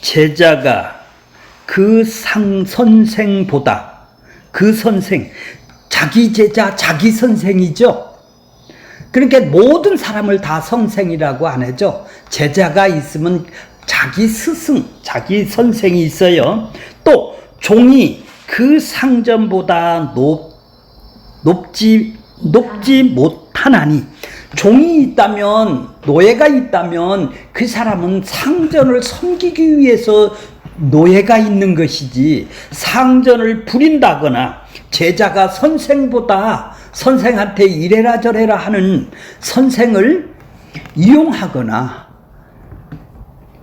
제자가 그 선생보다, 그 선생, 자기 제자, 자기 선생이죠. 그러니까 모든 사람을 다 선생이라고 안 하죠. 제자가 있으면 자기 스승, 자기 선생이 있어요. 또 종이 그 상전보다 높지 못하나니, 종이 있다면, 노예가 있다면 그 사람은 상전을 섬기기 위해서 노예가 있는 것이지, 상전을 부린다거나 제자가 선생한테 이래라 저래라 하는 선생을 이용하거나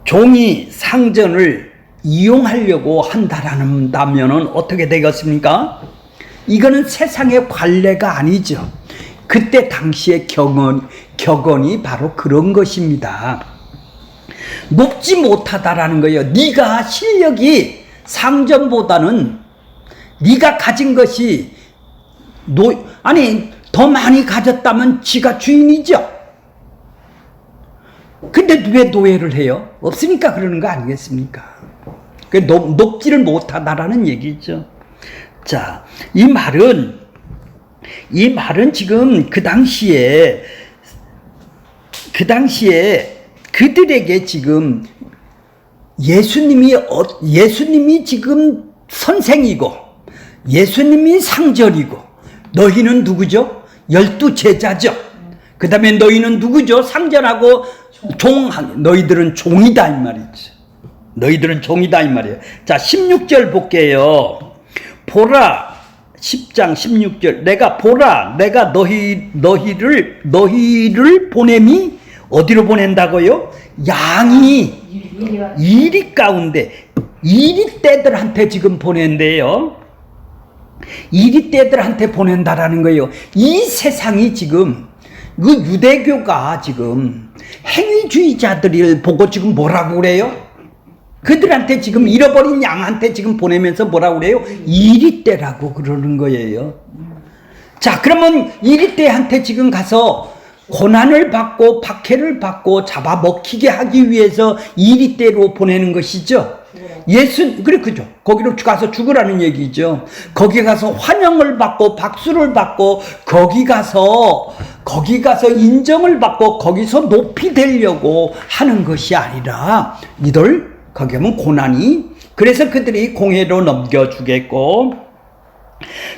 종이 상전을 이용하려고 한다면 어떻게 되겠습니까? 이거는 세상의 관례가 아니죠. 그때 당시의 격언이 바로 그런 것입니다. 높지 못하다라는 거예요. 네가 실력이 상전보다는 네가 가진 것이 더 많이 가졌다면 지가 주인이죠. 근데 왜 노예를 해요? 없으니까 그러는 거 아니겠습니까? 높지를 못하다라는 얘기죠. 자, 이 말은 지금 그 당시에 그들에게 지금 예수님이 지금 선생이고 예수님이 상전이고, 너희는 누구죠? 12 제자죠. 그 다음에 너희는 누구죠? 상전하고 너희들은 종이다 이 말이죠. 너희들은 종이다 이 말이에요. 자, 16절 볼게요. 보라, 10장 16절. 내가 너희를 보냄이 어디로 보낸다고요? 양이 이리 가운데, 이리떼들한테 지금 보낸대요. 이리떼들한테 보낸다라는 거예요. 이 세상이 지금, 그 유대교가 지금 행위주의자들을 보고 지금 뭐라고 그래요? 그들한테 지금 잃어버린 양한테 지금 보내면서 뭐라고 그래요? 이리떼라고 그러는 거예요. 자, 그러면 이리떼한테 지금 가서 고난을 받고 박해를 받고 잡아먹히게 하기 위해서 이리떼로 보내는 것이죠. 그죠. 거기로 가서 죽으라는 얘기죠. 거기 가서 환영을 받고 박수를 받고 거기 가서 인정을 받고 거기서 높이 되려고 하는 것이 아니라, 거기 가면 고난이, 그래서 그들이 공회로 넘겨주겠고,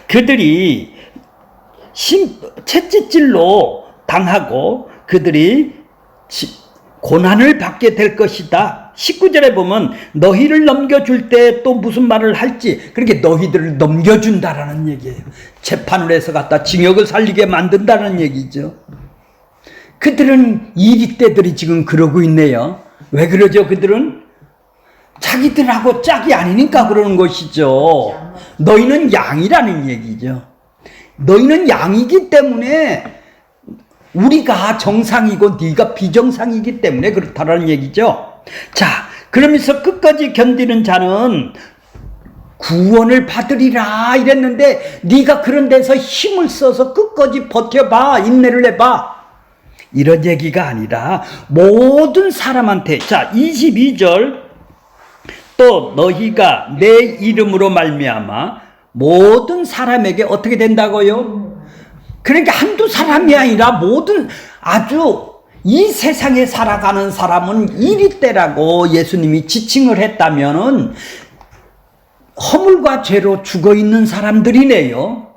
그들이 채찍질로 당하고 그들이 고난을 받게 될 것이다. 19절에 보면 너희를 넘겨줄 때 또 무슨 말을 할지, 그렇게 너희들을 넘겨준다라는 얘기예요. 재판을 해서 갖다 징역을 살리게 만든다는 얘기죠. 그들은 이리떼들이 지금 그러고 있네요. 왜 그러죠? 그들은 자기들하고 짝이 아니니까 그러는 것이죠. 너희는 양이라는 얘기죠. 너희는 양이기 때문에 우리가 정상이고 네가 비정상이기 때문에 그렇다라는 얘기죠. 자, 그러면서 끝까지 견디는 자는 구원을 받으리라 이랬는데, 네가 그런 데서 힘을 써서 끝까지 버텨봐, 인내를 해봐, 이런 얘기가 아니라 모든 사람한테. 자, 22절, 또 너희가 내 이름으로 말미암아 모든 사람에게 어떻게 된다고요? 그러니까 한두 사람이 아니라 모든, 이 세상에 살아가는 사람은 이리떼라고 예수님이 지칭을 했다면은 허물과 죄로 죽어 있는 사람들이네요.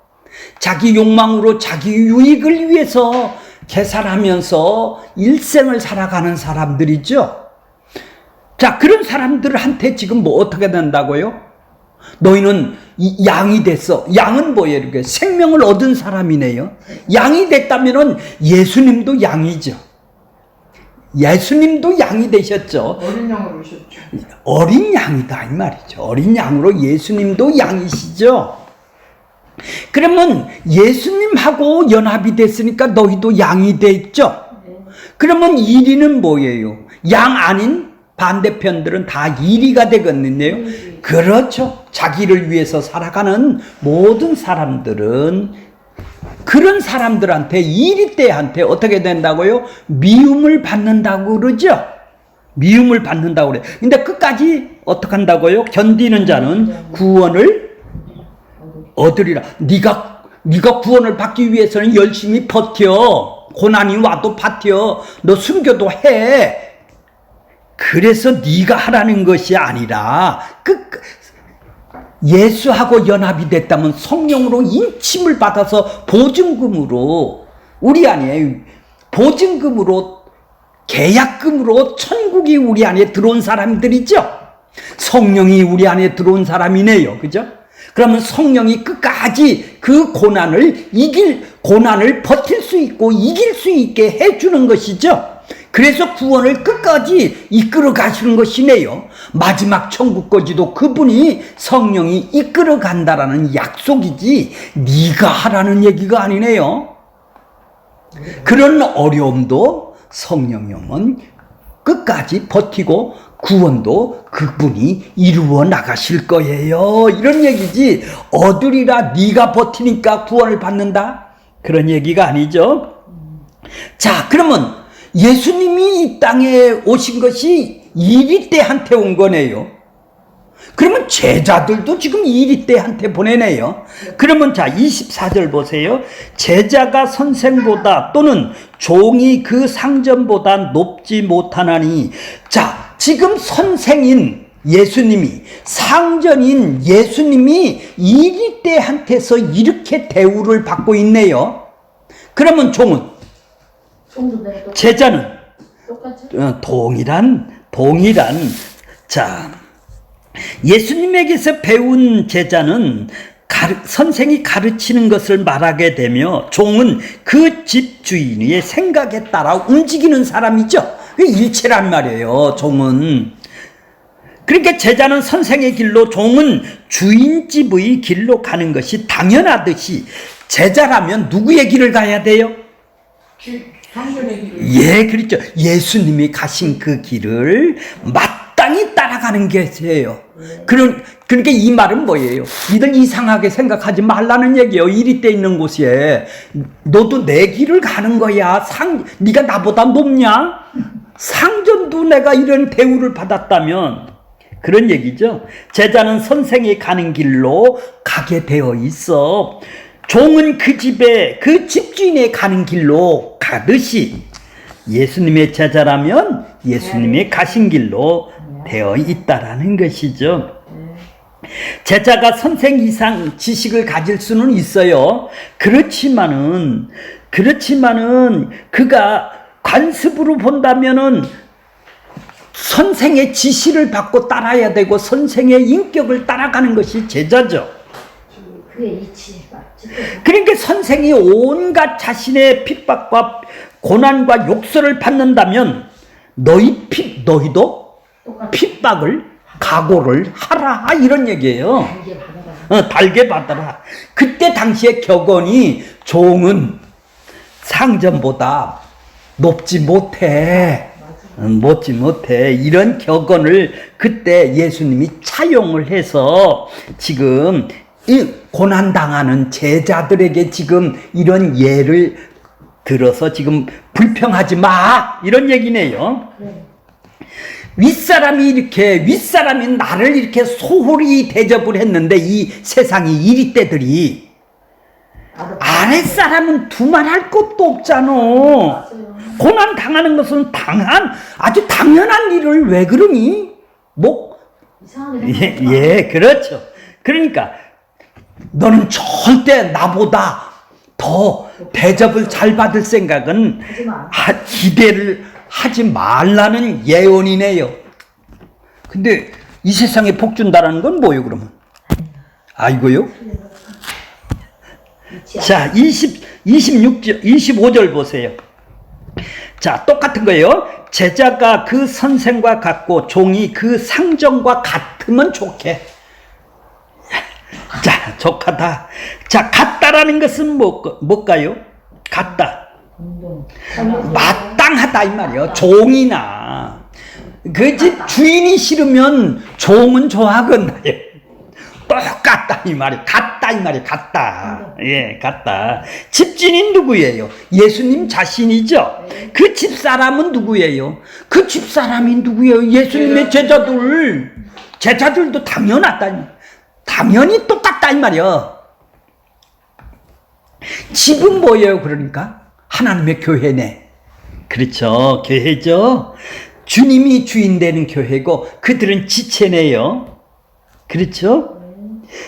자기 욕망으로 자기 유익을 위해서 계산하면서 일생을 살아가는 사람들이죠. 자, 그런 사람들한테 지금 어떻게 된다고요? 너희는 양이 됐어. 양은 뭐예요? 이렇게 생명을 얻은 사람이네요. 양이 됐다면은 예수님도 양이죠. 예수님도 양이 되셨죠. 어린 양으로 오셨죠. 어린 양이다 이 말이죠. 어린 양으로 예수님도 양이시죠. 그러면 예수님하고 연합이 됐으니까 너희도 양이 됐죠. 그러면 이리는 뭐예요? 양 아닌 반대편들은 다 이리가 되겠는데요. 그렇죠. 자기를 위해서 살아가는 모든 사람들은 그런 사람들한테, 이리떼한테 어떻게 된다고요? 미움을 받는다고 그러죠. 미움을 받는다고 그래요. 근데 끝까지 어떻게 한다고요? 견디는 자는 구원을 얻으리라. 네가 구원을 받기 위해서는 열심히 버텨. 고난이 와도 버텨. 너 순교도 해. 그래서 네가 하라는 것이 아니라 예수하고 연합이 됐다면 성령으로 인침을 받아서 보증금으로 우리 안에 보증금으로 계약금으로 천국이 우리 안에 들어온 사람들이죠. 성령이 우리 안에 들어온 사람이네요. 그죠? 그러면 성령이 끝까지 그 고난을 버틸 수 있고 이길 수 있게 해주는 것이죠. 그래서 구원을 끝까지 이끌어 가시는 것이네요. 마지막 천국까지도 그분이 성령이 이끌어 간다라는 약속이지 네가 하라는 얘기가 아니네요. 그런 어려움도 성령이 오면 끝까지 버티고 구원도 그분이 이루어 나가실 거예요. 이런 얘기지 얻으리라 네가 버티니까 구원을 받는다? 그런 얘기가 아니죠. 자, 그러면 예수님이 이 땅에 오신 것이 이리떼한테 온 거네요. 그러면 제자들도 지금 이리떼한테 보내네요. 그러면 자 24절 보세요. 제자가 선생보다 또는 종이 그 상전보다 높지 못하나니. 자, 지금 선생인 예수님이 상전인 예수님이 이리떼한테서 이렇게 대우를 받고 있네요. 그러면 종은? 제자는? 동일한 자, 예수님에게서 배운 제자는 선생이 가르치는 것을 말하게 되며 종은 그 집주인의 생각에 따라 움직이는 사람이죠. 일체란 말이에요. 종은. 그러니까 제자는 선생의 길로 종은 주인집의 길로 가는 것이 당연하듯이 제자라면 누구의 길을 가야 돼요? 예, 그렇죠. 예수님이 가신 그 길을 마땅히 따라가는 것이에요. 그러니까 이 말은 뭐예요? 니들 이상하게 생각하지 말라는 얘기예요. 이리떼 있는 곳에 너도 내 길을 가는 거야. 네가 나보다 높냐? 상전도 내가 이런 대우를 받았다면 그런 얘기죠. 제자는 선생이 가는 길로 가게 되어 있어. 종은 그 집주인의 가는 길로 가듯이 예수님의 제자라면 예수님의 가신 길로 되어 있다라는 것이죠. 제자가 선생 이상 지식을 가질 수는 있어요. 그렇지만은 그가 관습으로 본다면은 선생의 지시를 받고 따라야 되고 선생의 인격을 따라가는 것이 제자죠. 그러니까 선생이 온갖 자신의 핍박과 고난과 욕설을 받는다면 너희도 핍박을 각오를 하라 이런 얘기예요. 달게 받아라. 그때 당시의 격언이 종은 상전보다 높지 못해 이런 격언을 그때 예수님이 차용을 해서 지금 이 고난당하는 제자들에게 지금 이런 예를 들어서 지금 불평하지 마 이런 얘기네요. 윗사람이 나를 이렇게 소홀히 대접을 했는데 이 세상이 이리떼들이 아랫사람은 두말할 것도 없잖아. 고난 당하는 것은 아주 당연한 일을 왜 그러니? 예, 그렇죠. 그러니까 너는 절대 나보다 더 대접을 잘 받을 생각은 기대를 하지 말라는 예언이네요. 근데 이 세상에 복 준다라는 건 뭐예요, 그러면? 아이고요. 자, 25절 보세요. 자, 똑같은 거예요. 제자가 그 선생과 같고 종이 그 상전과 같으면 좋게. 자, 족하다. 자, 같다라는 것은 뭘까요? 같다. 마땅하다 이 말이에요. 종이나 그 집 주인이 싫으면 종은 좋아하겠나요? 똑같다 이 말이 같다 이 말이 같다. 예, 같다. 집주인이 누구예요? 예수님 자신이죠. 그 집사람은 누구예요? 그 집사람이 누구예요? 예수님의 제자들. 제자들도 당연히 똑같다 이 말이야. 집은 뭐예요? 그러니까 하나님의 교회네. 그렇죠. 교회죠. 주님이 주인 되는 교회고 그들은 지체네요. 그렇죠?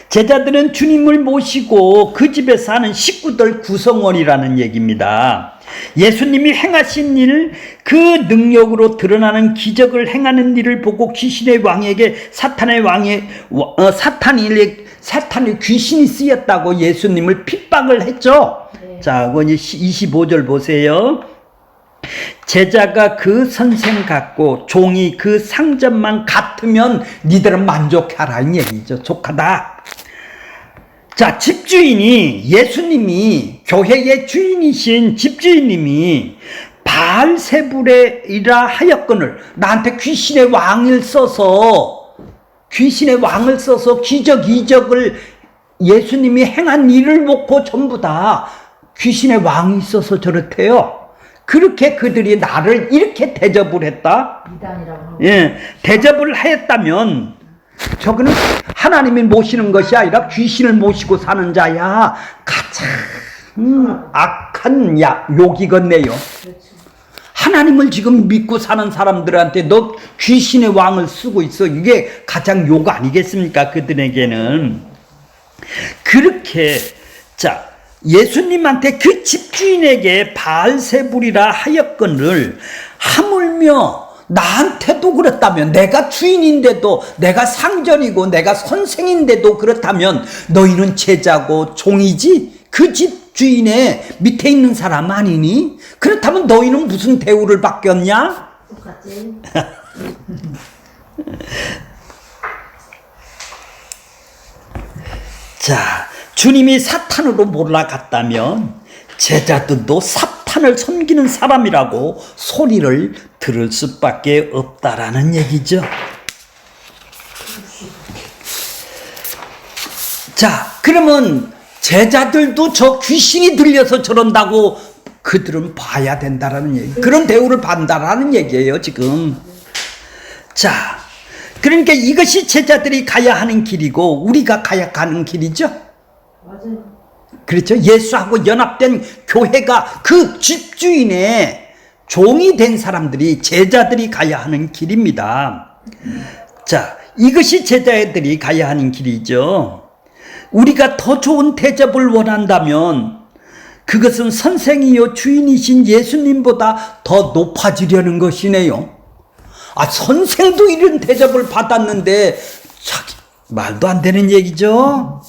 제자들은 주님을 모시고 그 집에 사는 식구들 구성원이라는 얘기입니다. 예수님이 행하신 일, 그 능력으로 드러나는 기적을 행하는 일을 보고 귀신의 왕에게 사탄이 귀신이 쓰였다고 예수님을 핍박을 했죠. 자, 25절 보세요. 제자가 그 선생 같고 종이 그 상전만 같으면 니들은 만족하라 이 얘기죠. 족하다. 자, 집주인이 예수님이 교회의 주인이신 집주인님이 바알세불이라 하였거늘 나한테 귀신의 왕을 써서 기적 이적을 예수님이 행한 일을 놓고 전부 다 귀신의 왕이 있어서 저렇대요. 그렇게 그들이 나를 이렇게 대접을 했다. 예, 대접을 했다면 저거는 하나님이 모시는 것이 아니라 귀신을 모시고 사는 자야. 가장 악한 욕이겠네요. 하나님을 지금 믿고 사는 사람들한테 너 귀신의 왕을 쓰고 있어. 이게 가장 욕 아니겠습니까? 그들에게는. 그렇게 자, 예수님한테 그 집주인에게 바알세불이라 하였거늘 하물며 나한테도 그렇다면, 내가 주인인데도, 내가 상전이고 내가 선생인데도 그렇다면 너희는 제자고 종이지 그 집 주인의 밑에 있는 사람 아니니? 그렇다면 너희는 무슨 대우를 받겠냐? 똑같지. 자, 주님이 사탄으로 몰아갔다면 제자들도 사탄을 섬기는 사람이라고 소리를 들을 수밖에 없다라는 얘기죠. 자, 그러면 제자들도 저 귀신이 들려서 저런다고 그들은 봐야 된다라는 얘기, 그런 대우를 받는다라는 얘기예요 지금. 자, 그러니까 이것이 제자들이 가야 하는 길이고 우리가 가야 하는 길이죠. 맞아요. 그렇죠. 예수하고 연합된 교회가 그 집주인의 종이 된 사람들이, 제자들이 가야 하는 길입니다. 자, 이것이 제자들이 가야 하는 길이죠. 우리가 더 좋은 대접을 원한다면 그것은 선생이요 주인이신 예수님보다 더 높아지려는 것이네요. 아, 선생도 이런 대접을 받았는데 말도 안 되는 얘기죠.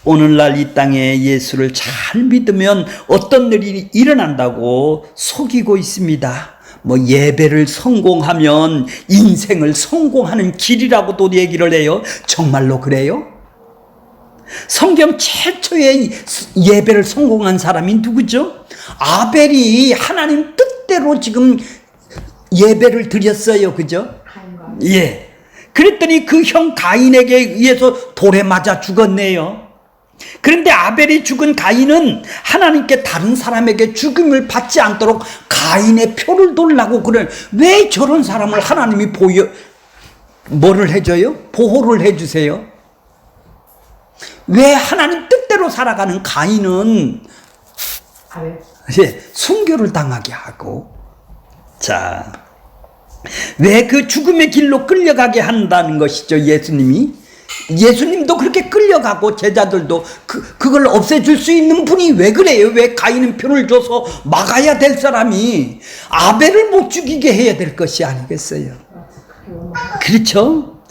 오늘날 이 땅에 예수를 잘 믿으면 어떤 일이 일어난다고 속이고 있습니다. 뭐 예배를 성공하면 인생을 성공하는 길이라고도 얘기를 해요. 정말로 그래요? 성경 최초의 예배를 성공한 사람이 누구죠? 아벨이 하나님 뜻대로 지금 예배를 드렸어요. 그죠? 예. 그랬더니 그 형 가인에게 의해서 돌에 맞아 죽었네요. 그런데 아벨이 죽은 가인은 하나님께 다른 사람에게 죽음을 받지 않도록 가인의 표를 돌라고 그래. 왜 저런 사람을 하나님이 뭐를 해줘요? 보호를 해주세요. 왜 하나님 뜻대로 살아가는 가인은 순교를 당하게 하고, 자, 왜 그 죽음의 길로 끌려가게 한다는 것이죠. 예수님도 그렇게 끌려가고 제자들도 그걸 없애줄 수 있는 분이 왜 그래요? 왜 가인은 표를 줘서 막아야 될 사람이 아벨을 못 죽이게 해야 될 것이 아니겠어요? 그렇죠?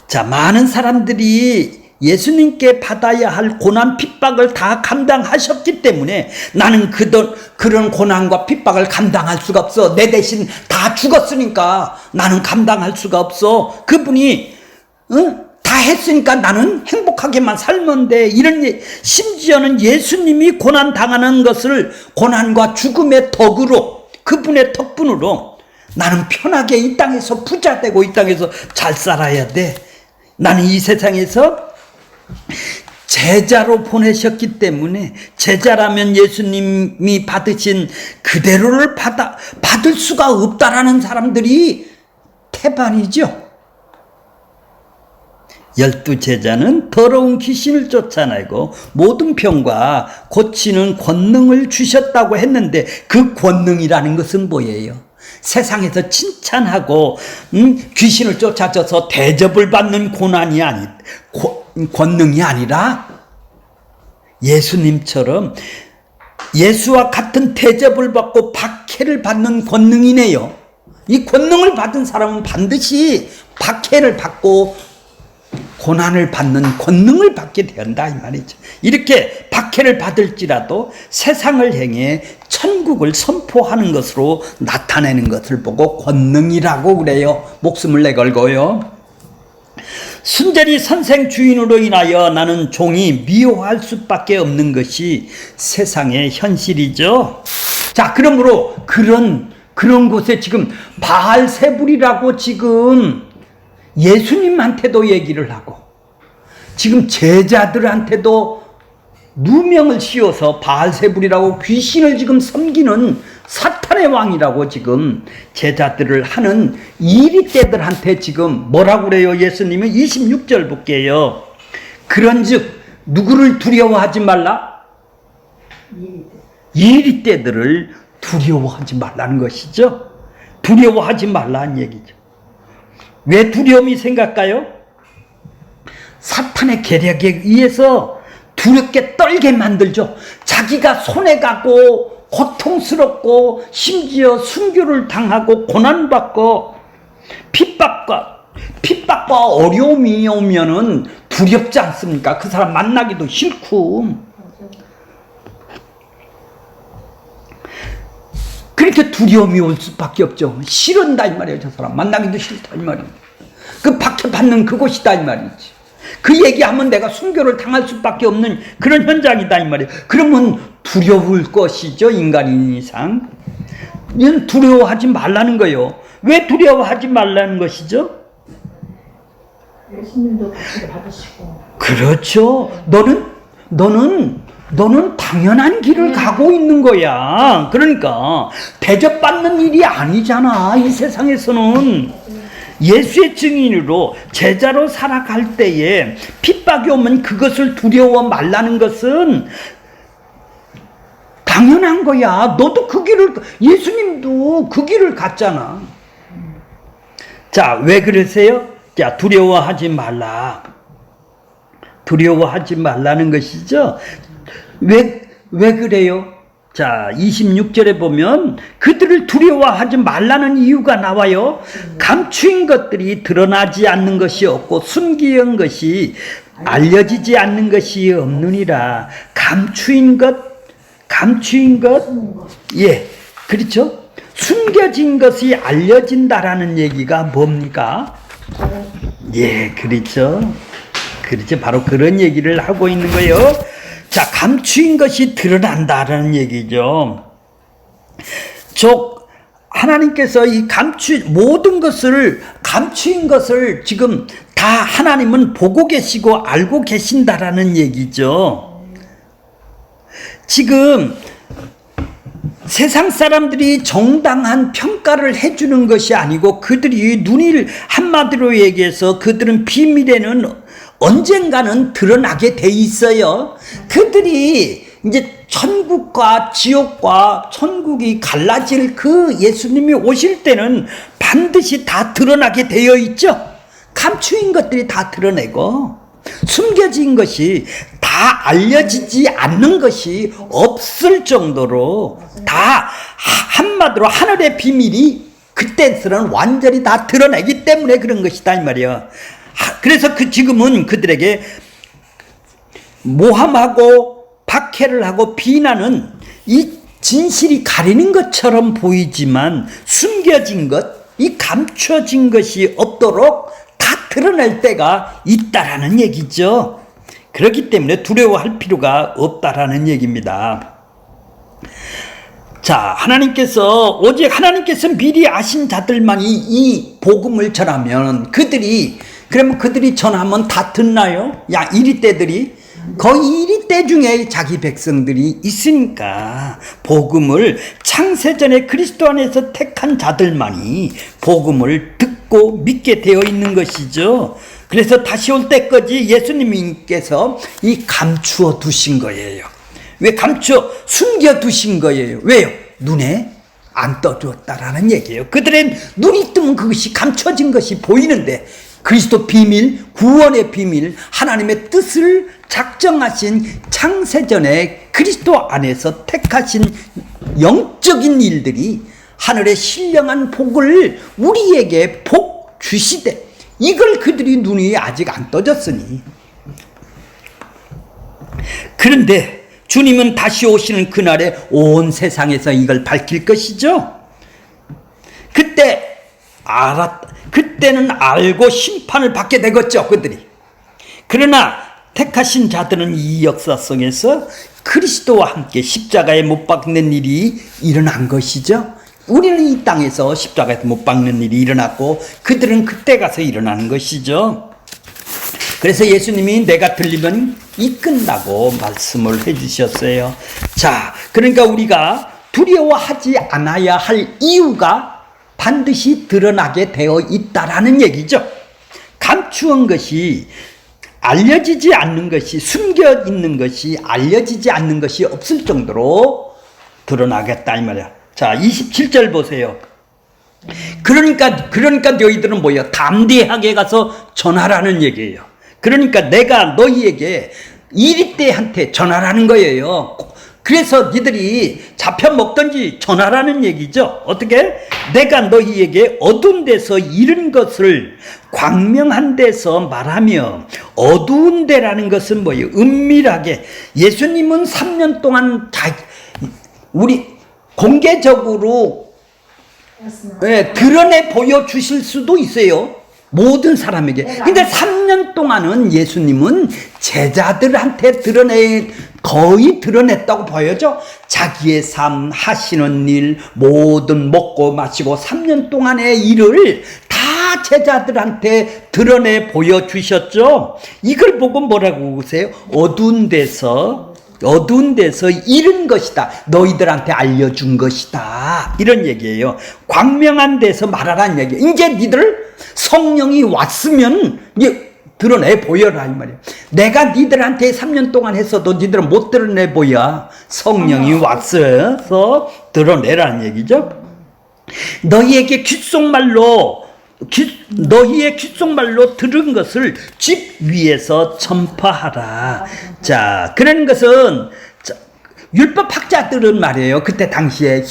자, 많은 사람들이 예수님께 받아야 할 고난 핍박을 다 감당하셨기 때문에 나는 그런 고난과 핍박을 감당할 수가 없어. 내 대신 다 죽었으니까 나는 감당할 수가 없어. 그분이 다 했으니까 나는 행복하게만 살면 돼. 심지어는 예수님이 고난 당하는 것을 고난과 죽음의 덕으로, 그분의 덕분으로 나는 편하게 이 땅에서 부자 되고 이 땅에서 잘 살아야 돼. 나는 이 세상에서 제자로 보내셨기 때문에 제자라면 예수님이 받으신 그대로를 받을 수가 없다라는 사람들이 태반이죠. 12 제자는 더러운 귀신을 쫓아내고 모든 병과 고치는 권능을 주셨다고 했는데 그 권능이라는 것은 뭐예요? 세상에서 칭찬하고 귀신을 쫓아져서 대접을 받는 권능이 아니라 예수님처럼 예수와 같은 대접을 받고 박해를 받는 권능이네요. 이 권능을 받은 사람은 반드시 박해를 받고 고난을 받는 권능을 받게 된다 이 말이죠. 이렇게 박해를 받을지라도 세상을 향해 천국을 선포하는 것으로 나타내는 것을 보고 권능이라고 그래요. 목숨을 내걸고요. 순전히 선생 주인으로 인하여 나는 종이 미워할 수밖에 없는 것이 세상의 현실이죠. 자, 그러므로 그런 곳에 지금 바알세불이라고 지금 예수님한테도 얘기를 하고 지금 제자들한테도 누명을 씌워서 바알세불이라고 귀신을 지금 섬기는 사탄의 왕이라고 지금 제자들을 하는 이리떼들한테 지금 뭐라고 그래요? 예수님은 26절 볼게요. 그런즉 누구를 두려워하지 말라? 이리떼들을 두려워하지 말라는 것이죠. 두려워하지 말라는 얘기죠. 왜 두려움이 생길까요? 사탄의 계략에 의해서 두렵게 떨게 만들죠. 자기가 손해가고 고통스럽고 심지어 순교를 당하고 고난받고 핍박과 어려움이 오면은 두렵지 않습니까? 그 사람 만나기도 싫고. 그렇게 두려움이 올 수밖에 없죠. 싫은다 이 말이에요. 저 사람 만나기도 싫다 이 말이에요. 그 박해받는 그곳이다 이 말이지. 그 얘기하면 내가 순교를 당할 수밖에 없는 그런 현장이다 이 말이에요. 그러면 두려울 것이죠. 인간인 이상. 이건 두려워하지 말라는 거예요. 왜 두려워하지 말라는 것이죠? 예수님도 박해를 받으시고. 그렇죠. 너는 당연한 길을 가고 있는 거야. 그러니까 대접받는 일이 아니잖아. 이 세상에서는. 예수의 증인으로 제자로 살아갈 때에 핍박이 오면 그것을 두려워 말라는 것은 당연한 거야. 너도 그 길을, 예수님도 그 길을 갔잖아. 자, 왜 그러세요? 자, 두려워하지 말라. 두려워하지 말라는 것이죠. 왜 그래요? 자, 26절에 보면 그들을 두려워하지 말라는 이유가 나와요. 감추인 것들이 드러나지 않는 것이 없고 숨기는 것이 알려지지 않는 것이 없느니라. 감추인 것, 예, 그렇죠? 숨겨진 것이 알려진다라는 얘기가 뭡니까? 예, 그렇죠. 바로 그런 얘기를 하고 있는 거예요. 자, 감추인 것이 드러난다라는 얘기죠. 하나님께서 이 모든 것을, 감추인 것을 지금 다 하나님은 보고 계시고 알고 계신다라는 얘기죠. 지금 세상 사람들이 정당한 평가를 해주는 것이 아니고 그들이 한마디로 얘기해서 그들은 비밀에는 언젠가는 드러나게 돼 있어요. 그들이 이제 천국과 지옥과 천국이 갈라질 그 예수님이 오실 때는 반드시 다 드러나게 되어 있죠. 감추인 것들이 다 드러내고 숨겨진 것이 다 알려지지 않는 것이 없을 정도로 다 한마디로 하늘의 비밀이 그때서는 완전히 다 드러내기 때문에 그런 것이다 이 말이에요. 그래서 지금은 그들에게 모함하고 박해를 하고 비난은 이 진실이 가리는 것처럼 보이지만 숨겨진 것, 이 감춰진 것이 없도록 다 드러낼 때가 있다라는 얘기죠. 그렇기 때문에 두려워할 필요가 없다라는 얘기입니다. 자, 오직 하나님께서 미리 아신 자들만이 이 복음을 전하면 그러면 그들이 전하면 다 듣나요? 이리떼들이 거의 이리떼 중에 자기 백성들이 있으니까 복음을 창세전에 그리스도 안에서 택한 자들만이 복음을 듣고 믿게 되어 있는 것이죠. 그래서 다시 올 때까지 예수님께서 이 감추어 두신 거예요. 왜 숨겨 두신 거예요? 왜요? 눈에 안 떠주었다라는 얘기예요. 그들의 눈이 뜨면 그것이 감춰진 것이 보이는데 그리스도 비밀, 구원의 비밀, 하나님의 뜻을 작정하신 창세전에 그리스도 안에서 택하신 영적인 일들이 하늘의 신령한 복을 우리에게 복 주시되 이걸 그들이 눈이 아직 안 떠졌으니 그런데 주님은 다시 오시는 그날에 온 세상에서 이걸 밝힐 것이죠. 그때는 알고 심판을 받게 되겠죠, 그들이. 그러나 택하신 자들은 이 역사 속에서 그리스도와 함께 십자가에 못 박는 일이 일어난 것이죠. 우리는 이 땅에서 십자가에 못 박는 일이 일어났고 그들은 그때 가서 일어나는 것이죠. 그래서 예수님이 내가 들리면 이끈다고 말씀을 해주셨어요. 자, 그러니까 우리가 두려워하지 않아야 할 이유가 반드시 드러나게 되어 있다라는 얘기죠. 감추은 것이 알려지지 않는 것이 숨겨 있는 것이 알려지지 않는 것이 없을 정도로 드러나겠다 이 말이야. 자, 27절 보세요. 그러니까 너희들은 뭐야? 담대하게 가서 전하라는 얘기예요. 그러니까 내가 너희에게 이리때한테 전하라는 거예요. 그래서 니들이 잡혀 먹든지 전하라는 얘기죠. 어떻게? 내가 너희에게 어두운 데서 이른 것을 광명한 데서 말하며, 어두운 데라는 것은 뭐예요? 은밀하게. 예수님은 3년 동안 우리 공개적으로 드러내 보여주실 수도 있어요. 모든 사람에게. 근데 3년 동안은 예수님은 제자들한테 거의 드러냈다고 보여져. 자기의 삶, 하시는 일, 모든 먹고 마시고 3년 동안의 일을 다 제자들한테 드러내 보여주셨죠. 이걸 보고 뭐라고 보세요? 어두운 데서 이른 것이다. 너희들한테 알려준 것이다. 이런 얘기예요. 광명한 데서 말하라는 얘기. 이제 니들 성령이 왔으면 드러내 보여라 이 말이에요. 내가 니들한테 3년 동안 했어도 니들은 못 드러내 보여. 성령이 왔어서 드러내라는 얘기죠. 너희의 귓속말로 들은 것을 집 위에서 전파하라. 자, 그런 것은 율법학자들은 말이에요. 그때 당시에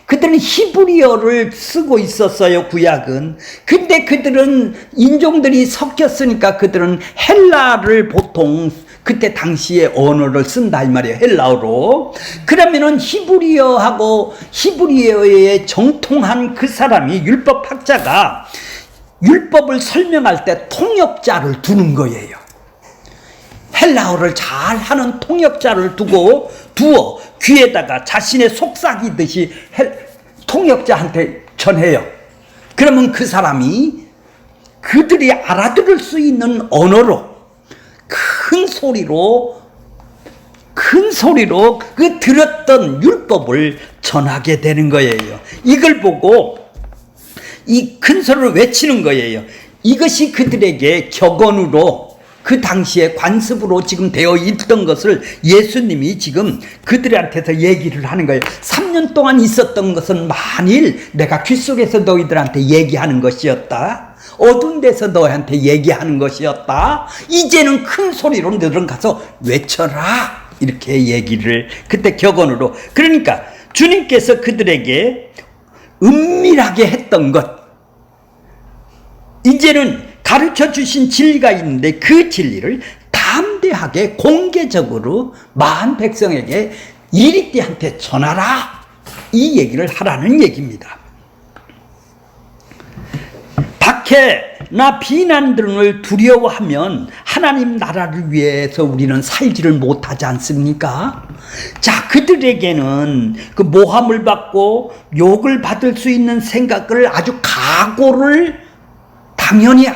그들은 히브리어를 쓰고 있었어요, 구약은. 근데 그들은 인종들이 섞였으니까 그들은 헬라를 보통 그때 당시에 언어를 쓴다 이 말이에요. 헬라어로. 그러면은 히브리어에 정통한 그 사람이 율법학자가 율법을 설명할 때 통역자를 두는 거예요. 헬라어를 잘 하는 통역자를 두어 귀에다가 자신의 속삭이듯이 통역자한테 전해요. 그러면 그 사람이 그들이 알아들을 수 있는 언어로 큰 소리로 그 들었던 율법을 전하게 되는 거예요. 이걸 보고 이 큰 소리를 외치는 거예요. 이것이 그들에게 격언으로 그 당시에 관습으로 지금 되어 있던 것을 예수님이 지금 그들한테서 얘기를 하는 거예요. 3년 동안 있었던 것은 만일 내가 귓속에서 너희들한테 얘기하는 것이었다. 어두운 데서 너희한테 얘기하는 것이었다. 이제는 큰 소리로 너희들은 가서 외쳐라. 이렇게 얘기를 그때 격언으로. 그러니까 주님께서 그들에게 은밀하게 했던 것, 이제는 가르쳐 주신 진리가 있는데 그 진리를 담대하게 공개적으로 많은 백성에게 이리때한테 전하라. 이 얘기를 하라는 얘기입니다. 박해나 비난 등을 두려워하면 하나님 나라를 위해서 우리는 살지를 못하지 않습니까? 자, 그들에게는 그 모함을 받고 욕을 받을 수 있는 생각을 아주 각오를 당연히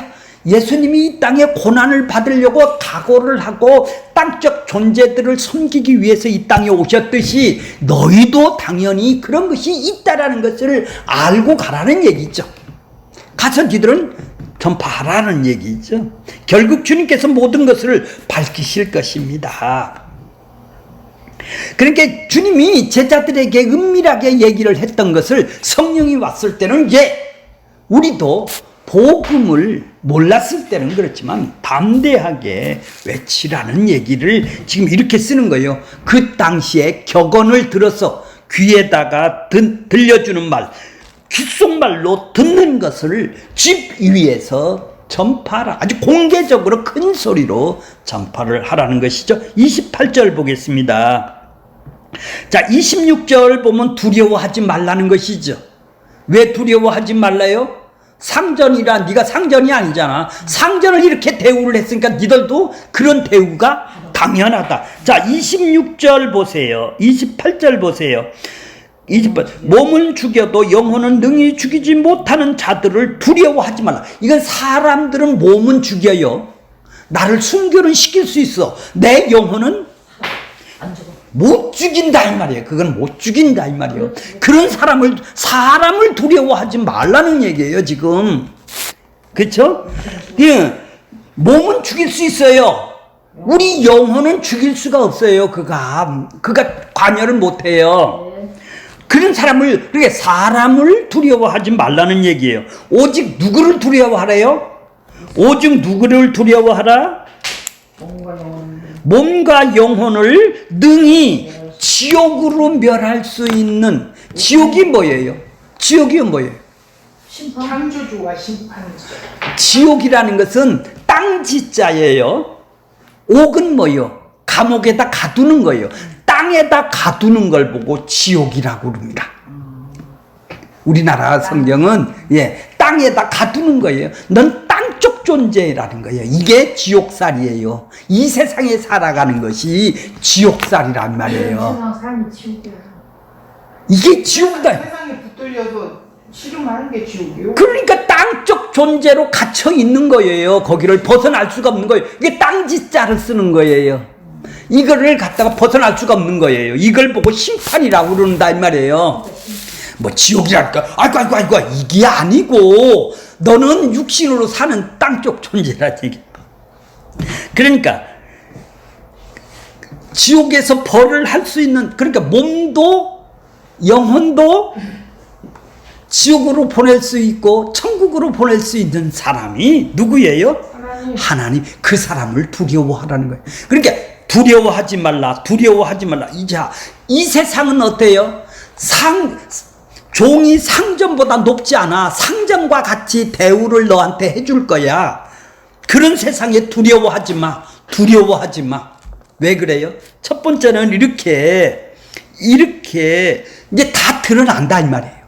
예수님이 이 땅에 고난을 받으려고 각오를 하고 땅적 존재들을 섬기기 위해서 이 땅에 오셨듯이 너희도 당연히 그런 것이 있다라는 것을 알고 가라는 얘기죠. 가서 니들은 전파하라는 얘기죠. 결국 주님께서 모든 것을 밝히실 것입니다. 그러니까 주님이 제자들에게 은밀하게 얘기를 했던 것을 성령이 왔을 때는 이제 우리도 복음을 몰랐을 때는 그렇지만 담대하게 외치라는 얘기를 지금 이렇게 쓰는 거예요. 그 당시에 격언을 들어서 귀에다가 들려주는 말, 귓속말로 듣는 것을 집 위에서 전파하라. 아주 공개적으로 큰 소리로 전파를 하라는 것이죠. 28절 보겠습니다. 자, 26절 보면 두려워하지 말라는 것이죠. 왜 두려워하지 말라요? 상전이라, 네가 상전이 아니잖아. 상전을 이렇게 대우를 했으니까 니들도 그런 대우가 당연하다. 자, 26절 보세요. 28절 보세요. 28. 몸은 죽여도 영혼은 능히 죽이지 못하는 자들을 두려워하지 말라. 이건 사람들은 몸은 죽여요. 나를 순교를 시킬 수 있어. 내 영혼은 안 죽어. 못 죽인다 이 말이에요. 그건 못 죽인다 이 말이에요. 그런 사람을 두려워하지 말라는 얘기예요 지금. 그렇죠? 예, 몸은 죽일 수 있어요. 우리 영혼은 죽일 수가 없어요. 그가 관여를 못해요. 그런 그러니까 사람을 두려워하지 말라는 얘기예요. 오직 누구를 두려워하래요? 오직 누구를 두려워하라? 몸과 영혼을 능히 지옥으로 멸할 수 있는. 지옥이 뭐예요? 지옥이 뭐예요? 심판. 창조주와 심판이죠. 지옥이라는 것은 땅지자예요. 옥은 뭐예요? 감옥에다 가두는 거예요. 땅에다 가두는 걸 보고 지옥이라고 그럽니다. 우리나라 성경은 땅에다 가두는 거예요. 넌 땅쪽 존재라는 거예요. 이게 지옥살이에요. 이 세상에 살아가는 것이 지옥살이란 말이에요. 세상 삶이 지옥이야. 이게 지옥이다. 세상에 붙들려서 씨름하는 게 지옥이요? 그러니까 땅쪽 존재로 갇혀 있는 거예요. 거기를 벗어날 수가 없는 거예요. 이게 땅지자를 쓰는 거예요. 이거를 갖다가 벗어날 수가 없는 거예요. 이걸 보고 심판이라고 그런다 이 말이에요. 뭐 지옥이랄까? 아이고 이게 아니고 너는 육신으로 사는 땅쪽 존재라 얘기. 그러니까 지옥에서 벌을 할 수 있는, 그러니까 몸도 영혼도 지옥으로 보낼 수 있고 천국으로 보낼 수 있는 사람이 누구예요? 하나님. 그 사람을 두려워하라는 거예요. 그러니까 두려워하지 말라. 이 세상은 어때요? 종이 상전보다 높지 않아. 상전과 같이 대우를 너한테 해줄 거야. 그런 세상에 두려워하지 마. 왜 그래요? 첫 번째는 이렇게 이제 다 드러난다 이 말이에요.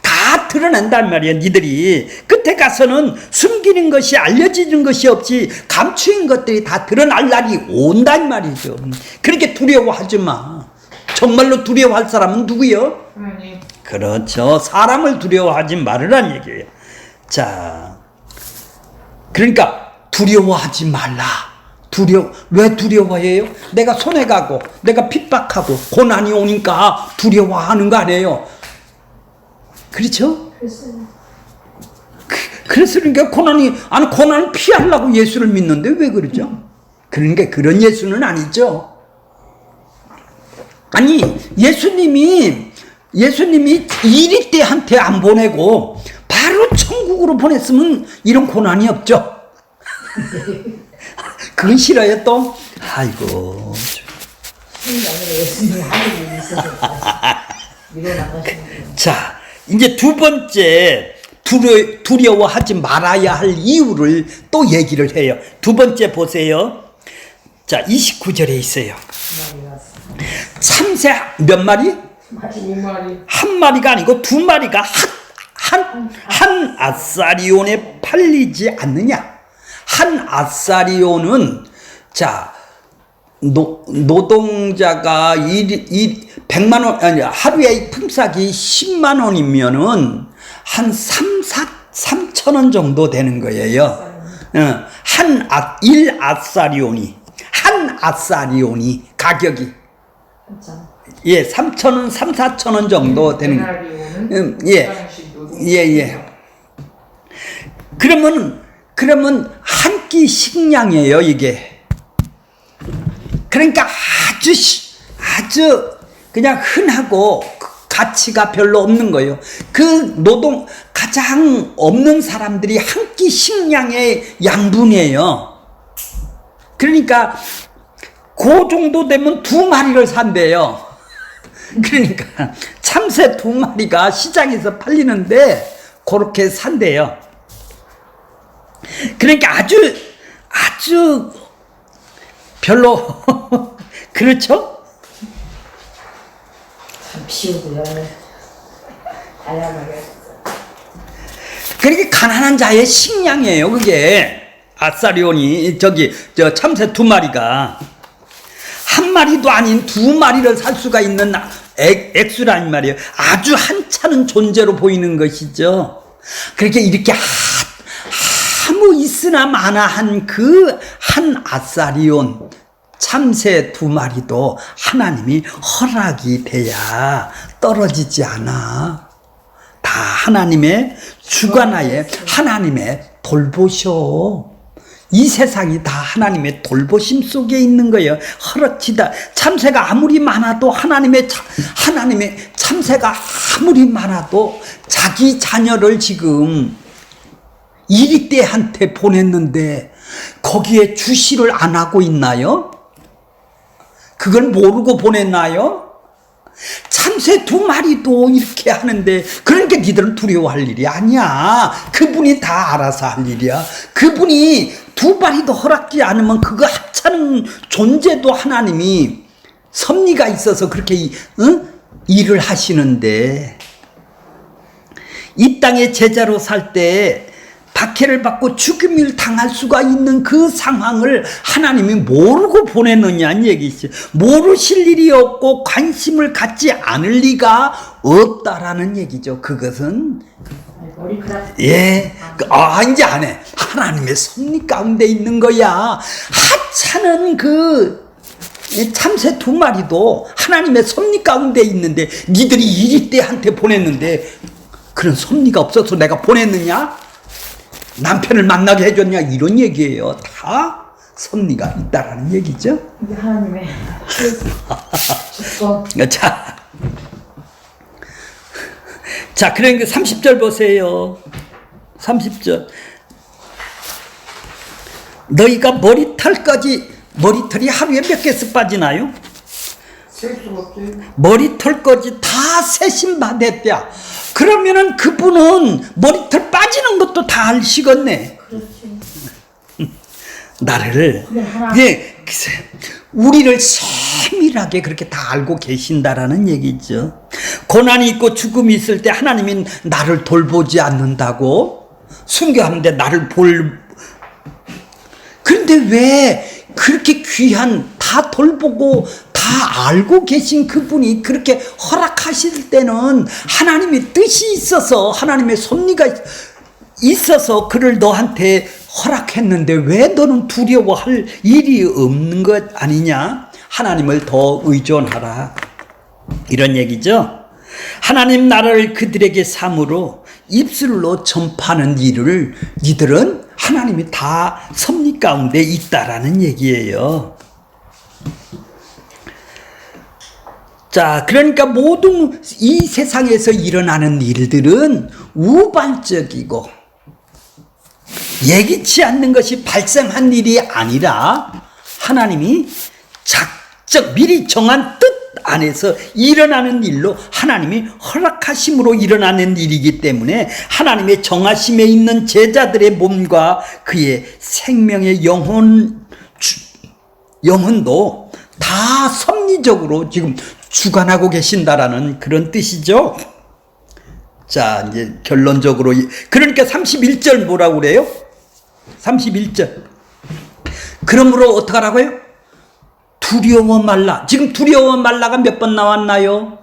다 드러낸단 말이야. 니들이 끝에 가서는 숨기는 것이, 알려지는 것이 없이 감추인 것들이 다 드러날 날이 온단 말이죠. 그렇게 두려워하지 마. 정말로 두려워할 사람은 누구요? 하나님. 그렇죠. 사람을 두려워하지 말으란 얘기예요. 자, 그러니까 두려워하지 말라. 왜 두려워해요? 내가 손해가고 내가 핍박하고 고난이 오니까 두려워하는 거 아니에요. 그렇죠? 그래서 그러니까 고난을 피하려고 예수를 믿는데 왜 그러죠? 그러니까 그런 예수는 아니죠. 아니, 예수님이 이리 때한테 안 보내고 바로 천국으로 보냈으면 이런 고난이 없죠. 그건 싫어요 또? 아이고. 자, 이제 두 번째 두려워하지 말아야 할 이유를 또 얘기를 해요. 두 번째 보세요. 자, 29절에 있어요. 참새 몇 마리? 두 마리. 한 마리가 아니고 두 마리가 한 아사리온에 팔리지 않느냐? 한 아사리온은, 자, 노동자가 100만 원, 아니, 하루에 품삯이 10만 원이면은 한 3천 원 정도 되는 거예요. 한 아사리온이 가격이. 3천 원, 4천 원 정도 되는 거예요. 예. 그러면 그러면 한 끼 식량이에요, 이게. 그러니까 아주 그냥 흔하고 가치가 별로 없는 거예요. 그 노동 가장 없는 사람들이 한 끼 식량의 양분이에요. 그러니까 그 정도 되면 2마리를 산대요. 그러니까 참새 2마리가 시장에서 팔리는데 그렇게 산대요. 그러니까 아주 별로 그렇죠? 참 비우고요. 다양하게. 그러니까 가난한 자의 식량이에요, 그게. 아사리온이 저 참새 2마리가 한 마리도 아닌 2마리를 살 수가 있는 액수란 말이에요. 아주 한찮은 존재로 보이는 것이죠. 그렇게 이렇게 아무 있으나 마나한 그 한 아사리온 참새 2마리도 하나님이 허락이 돼야 떨어지지 않아. 다 하나님의 주관하에 하나님의 돌보셔. 이 세상이 다 하나님의 돌보심 속에 있는 거예요. 허락지다. 참새가 아무리 많아도 하나님의 참새가 아무리 많아도 자기 자녀를 지금 이리떼한테 보냈는데 거기에 주시를 안 하고 있나요? 그걸 모르고 보냈나요? 참새 2마리도 이렇게 하는데 그러니까 니들은 두려워할 일이 아니야. 그분이 다 알아서 할 일이야. 그분이 2마리도 허락지 않으면 그거 하찮은 존재도 하나님이 섭리가 있어서 그렇게 일을 하시는데 이 땅에 제자로 살 때 박해를 받고 죽임을 당할 수가 있는 그 상황을 하나님이 모르고 보냈느냐는 얘기죠. 모르실 일이 없고 관심을 갖지 않을 리가 없다라는 얘기죠. 그것은 이제 안 해. 하나님의 섭리 가운데 있는 거야. 하찮은 그 참새 2마리도 하나님의 섭리 가운데 있는데 니들이 이리떼한테 보냈는데 그런 섭리가 없어서 내가 보냈느냐? 남편을 만나게 해줬냐? 이런 얘기예요. 다 섭리가 있다라는 얘기죠. 이게 하나님의 주권. 자, 그러니까 30절 보세요. 30절. 너희가 머리털이 하루에 몇 개씩 빠지나요? 셀 수가 없어요. 머리털까지 다 세심받았대야. 그러면은 그분은 머리털 빠지는 것도 다 알시겠네. 나를 우리를 세밀하게 그렇게 다 알고 계신다라는 얘기죠. 고난이 있고 죽음이 있을 때 하나님이 나를 돌보지 않는다고 순교하는데 나를 그런데 왜 그렇게 귀한 다 돌보고 다 알고 계신 그분이 그렇게 허락하실 때는 하나님의 뜻이 있어서 하나님의 섭리가 있어서 그를 너한테 허락했는데 왜 너는 두려워할 일이 없는 것 아니냐? 하나님을 더 의존하라. 이런 얘기죠. 하나님 나라를 그들에게 삼으로 입술로 전파하는 일을 니들은 하나님이 다 섭리 가운데 있다라는 얘기예요. 자, 그러니까 모든 이 세상에서 일어나는 일들은 우발적이고 예기치 않는 것이 발생한 일이 아니라 하나님이 작정 미리 정한 뜻 안에서 일어나는 일로 하나님이 허락하심으로 일어나는 일이기 때문에 하나님의 정하심에 있는 제자들의 몸과 그의 생명의 영혼도 다 섭리적으로 지금 주관하고 계신다라는 그런 뜻이죠. 자, 이제 결론적으로 그러니까 31절 뭐라고 그래요? 31절. 그러므로 어떡하라고요? 두려워 말라. 지금 두려워 말라가 몇 번 나왔나요?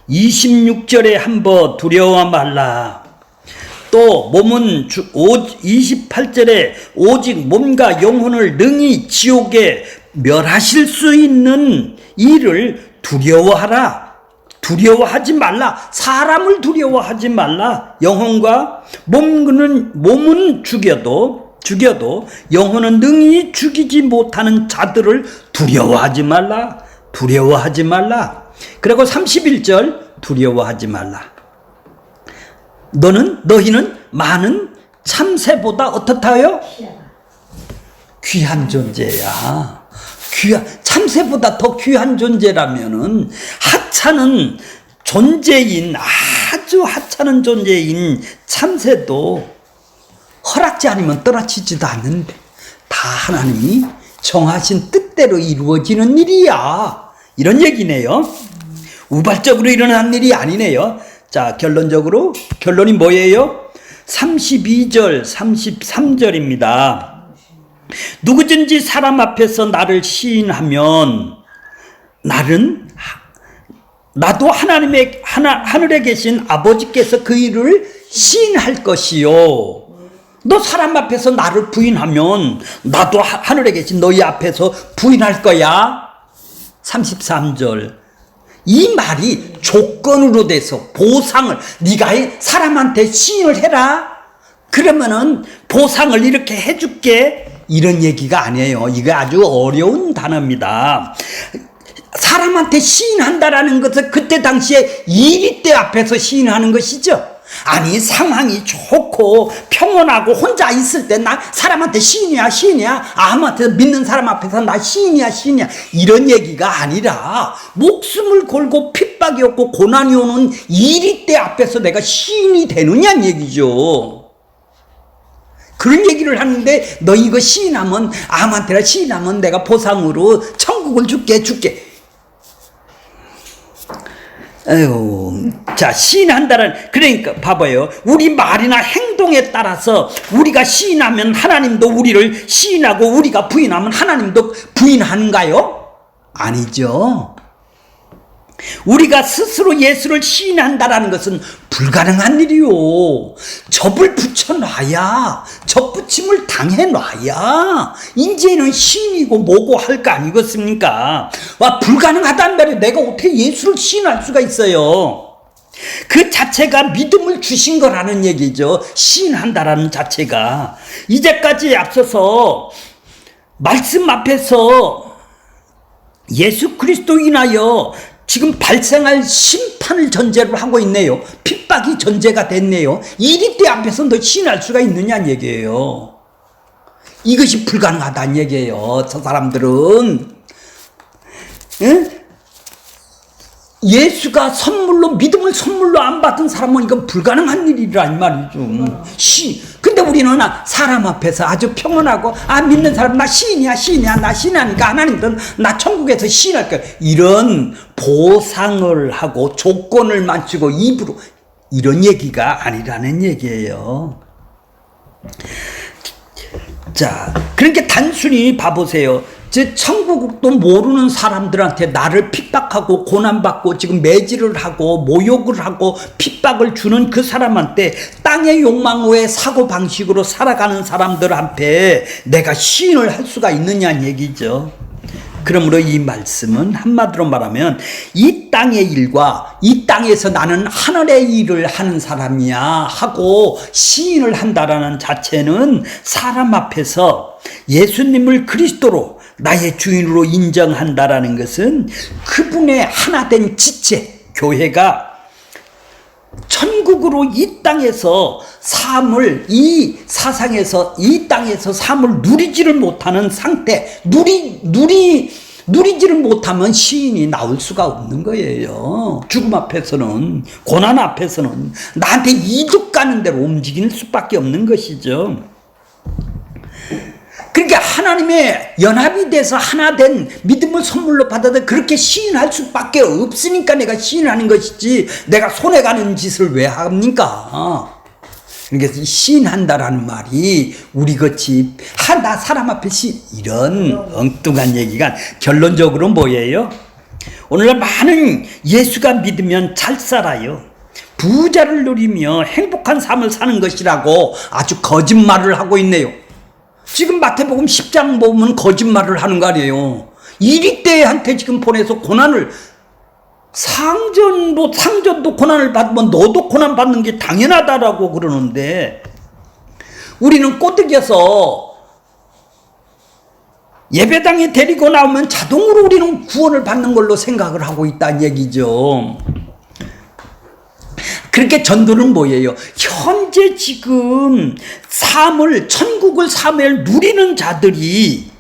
26절에 한번 두려워 말라. 또 몸은 28절에 오직 몸과 영혼을 능히 지옥에 멸하실 수 있는 일을 두려워하라. 두려워하지 말라. 사람을 두려워하지 말라. 영혼과 몸은 죽여도 죽여도 영혼은 능히 죽이지 못하는 자들을 두려워하지 말라. 두려워하지 말라. 그리고 31절 두려워하지 말라. 너희는 많은 참새보다 어떻다요? 귀한 존재야. 참새보다 더 귀한 존재라면은 하찮은 존재인, 아주 하찮은 존재인 참새도 허락지 않으면 떨어지지도 않는데 다 하나님이 정하신 뜻대로 이루어지는 일이야. 이런 얘기네요. 우발적으로 일어난 일이 아니네요. 자, 결론이 뭐예요? 32절, 33절입니다. 누구든지 사람 앞에서 나를 시인하면 나도 하늘에 계신 아버지께서 그 일을 시인할 것이요. 너 사람 앞에서 나를 부인하면 나도 하늘에 계신 너희 앞에서 부인할 거야. 33절. 이 말이 조건으로 돼서 보상을 네가 사람한테 시인을 해라. 그러면은 보상을 이렇게 해줄게. 이런 얘기가 아니에요. 이거 아주 어려운 단어입니다. 사람한테 시인한다라는 것은 그때 당시에 이리떼 앞에서 시인하는 것이죠. 아니, 상황이 좋고 평온하고 혼자 있을 때 나 사람한테 시인이야. 아무한테 믿는 사람 앞에서 나 시인이야. 이런 얘기가 아니라 목숨을 걸고 핍박이 없고 고난이 오는 이리떼 앞에서 내가 시인이 되느냐는 얘기죠. 그런 얘기를 하는데 너 이거 시인하면 아무한테나 시인하면 내가 보상으로 천국을 줄게. 에휴, 자, 시인한다는, 그러니까 봐봐요. 우리 말이나 행동에 따라서 우리가 시인하면 하나님도 우리를 시인하고 우리가 부인하면 하나님도 부인하는가요? 아니죠. 우리가 스스로 예수를 시인한다라는 것은 불가능한 일이요. 접을 붙여놔야, 접붙임을 당해놔야 이제는 시인이고 뭐고 할 거 아니겠습니까? 와, 불가능하단 말이에요. 내가 어떻게 예수를 시인할 수가 있어요? 그 자체가 믿음을 주신 거라는 얘기죠. 시인한다라는 자체가. 이제까지 앞서서 말씀 앞에서 예수 그리스도 인하여 지금 발생할 심판을 전제로 하고 있네요. 핍박이 전제가 됐네요. 이리떼 앞에서 너 시인할 수가 있느냐는 얘기예요. 이것이 불가능하다는 얘기예요. 저 사람들은. 응? 예수가 믿음을 선물로 안 받은 사람은 이건 불가능한 일이란 말이죠. 근데 우리는 사람 앞에서 아주 평온하고, 믿는 사람, 나 시인이야. 나 시인하니까 하나님도 나 천국에서 시인할 거야. 이런 보상을 하고 조건을 맞추고 입으로, 이런 얘기가 아니라는 얘기예요. 자, 그러니까 단순히 봐보세요. 천국도 모르는 사람들한테 나를 핍박하고 고난받고 지금 매질을 하고 모욕을 하고 핍박을 주는 그 사람한테 땅의 욕망 외에 사고방식으로 살아가는 사람들 앞에 내가 시인을 할 수가 있느냐는 얘기죠. 그러므로 이 말씀은 한마디로 말하면 이 땅의 일과 이 땅에서 나는 하늘의 일을 하는 사람이야 하고 시인을 한다라는 자체는 사람 앞에서 예수님을 그리스도로 나의 주인으로 인정한다라는 것은 그분의 하나된 지체, 교회가 천국으로 이 땅에서 삶을, 이 사상에서 이 땅에서 삶을 누리지를 못하는 상태, 누리지를 못하면 시인이 나올 수가 없는 거예요. 죽음 앞에서는, 고난 앞에서는 나한테 이득 가는 대로 움직일 수밖에 없는 것이죠. 그러니까 하나님의 연합이 돼서 하나 된 믿음을 선물로 받아도 그렇게 시인할 수밖에 없으니까 내가 시인하는 것이지 내가 손해가는 짓을 왜 합니까? 그러니까 시인한다라는 말이 우리같이 나 사람 앞에 이런 엉뚱한 얘기가 결론적으로 뭐예요? 오늘날 많은 예수가 믿으면 잘 살아요. 부자를 누리며 행복한 삶을 사는 것이라고 아주 거짓말을 하고 있네요. 지금 마태복음 10장 보면 거짓말을 하는 거 아니에요. 이리떼한테 지금 보내서 고난을, 상전도 고난을 받으면 너도 고난 받는 게 당연하다라고 그러는데 우리는 꼬드겨서 예배당에 데리고 나오면 자동으로 우리는 구원을 받는 걸로 생각을 하고 있다는 얘기죠. 그렇게 전도는 뭐예요? 현재 지금 천국을 삶을 누리는 자들이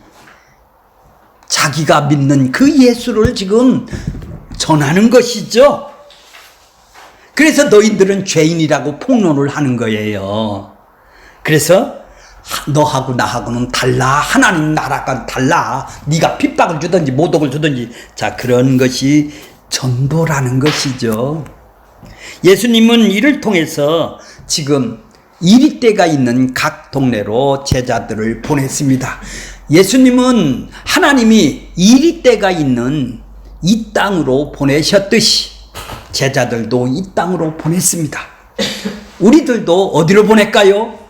자기가 믿는 그 예수를 지금 전하는 것이죠. 그래서 너희들은 죄인이라고 폭로를 하는 거예요. 그래서 너하고 나하고는 달라. 하나님 나라가 달라. 네가 핍박을 주든지 모독을 주든지, 자, 그런 것이 전도라는 것이죠. 예수님은 이를 통해서 지금 이리떼가 있는 각 동네로 제자들을 보냈습니다. 예수님은 하나님이 이리떼가 있는 이 땅으로 보내셨듯이 제자들도 이 땅으로 보냈습니다. 우리들도 어디로 보낼까요?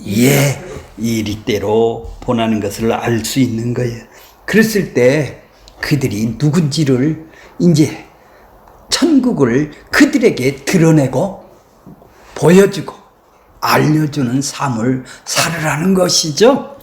예, 이리떼로 보내는 것을 알 수 있는 거예요. 그랬을 때 그들이 누군지를 이제 천국을 그들에게 드러내고 보여주고 알려주는 삶을 살으라는 것이죠.